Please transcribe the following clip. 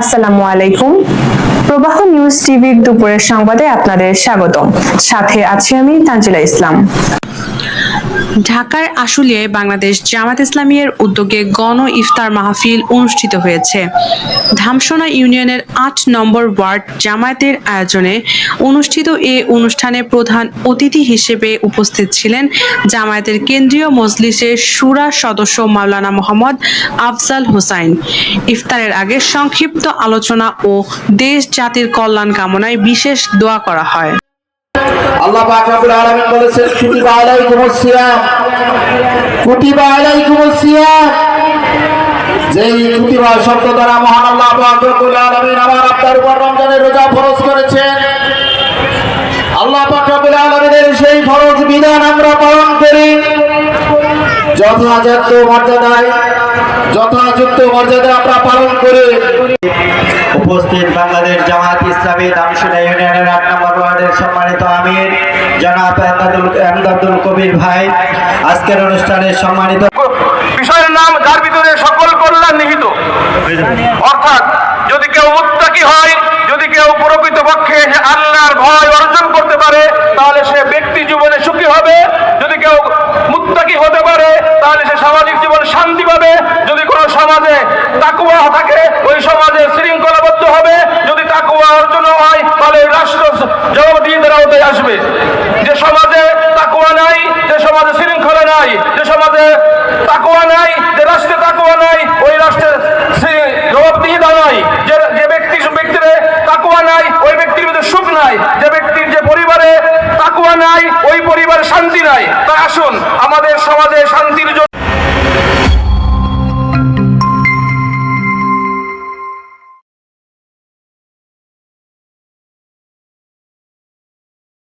আসসালামু আলাইকুম। প্রবাহ নিউজ টিভির দুপুরের সংবাদে আপনাদের স্বাগতম। সাথে আছি আমি তানজিলা ইসলাম। ঢাকার আশুলিয়ায় বাংলাদেশ জামায়াত ইসলামীর উদ্যোগে গণ ইফতার মাহফিল অনুষ্ঠিত হয়েছে। ধামসোনা ইউনিয়নের ৮ নম্বর ওয়ার্ড জামায়াতের আয়োজনে অনুষ্ঠিত এ অনুষ্ঠানে প্রধান অতিথি হিসেবে উপস্থিত ছিলেন জামায়াতের কেন্দ্রীয় মজলিসের শুরা সদস্য মাওলানা মোহাম্মদ আফজাল হোসাইন। ইফতারের আগে সংক্ষিপ্ত আলোচনা ও দেশ জাতির কল্যাণ কামনায় বিশেষ দোয়া করা হয়। আল্লাহ পাক রব্বুল আলামিন বলেছেন কুতিবা আলাইকুমুস সিয়াম, কুতিবা আলাইকুমুস সিয়াম। যেই কুতিবা শব্দ দ্বারা মহান আল্লাহ পাক রব্বুল আলামিন আমার আপনার উপর রমজানের রোজা ফরজ করেছেন। আল্লাহ পাক রব্বুল আলামিনের সেই ফরজ বিধান আমরা পালন করি যথাযথ মর্যাদায় আমরা পালন করি। উপস্থিত বাংলাদেশ জামায়াত ইসলামী ধামসোনা ইউনিয়নের ৮ নম্বর ওয়ার্ডের সম্মানিত আমির জনাব আমদাদুল কবির ভাই, আজকের অনুষ্ঠানের সম্মানিত বিষয়ের নাম যার ভিতরে সকল কল্যাণ নিহিত। অর্থাৎ যদি কেউ মুত্তাকি হয়, যদি কেউ প্রকৃতপক্ষে আল্লাহর ভয় অর্জন করতে পারে, তাহলে সে ব্যক্তি জীবনে সুখী হবে। যদি কেউ মুত্তাকি হতে পারে, তাহলে সে সামাজিক জীবনে শান্তি পাবে। যদি কোনো সমাজে তাকওয়া থাকে, ওই সমাজে শৃঙ্খলাবদ্ধ হবে। যদি তাকওয়া অর্জন হয়, তাহলে রাষ্ট্র জবাবদিহিতার আওতায় আসবে। যে সমাজে তাকওয়া নাই, যে সমাজে শৃঙ্খলা নাই, যে সমাজে তাকওয়া নাই, যে রাষ্ট্রে তাকওয়া নাই, ওই রাষ্ট্রের জবাবদিহিতা নাই। যে ব্যক্তির তাকওয়া নাই, ওই ব্যক্তির মধ্যে সুখ নাই। যে ব্যক্তির যে পরিবারে তাকওয়া নাই, ওই পরিবারে শান্তি নাই। তাই আসুন আমাদের সমাজে শান্তির জন্য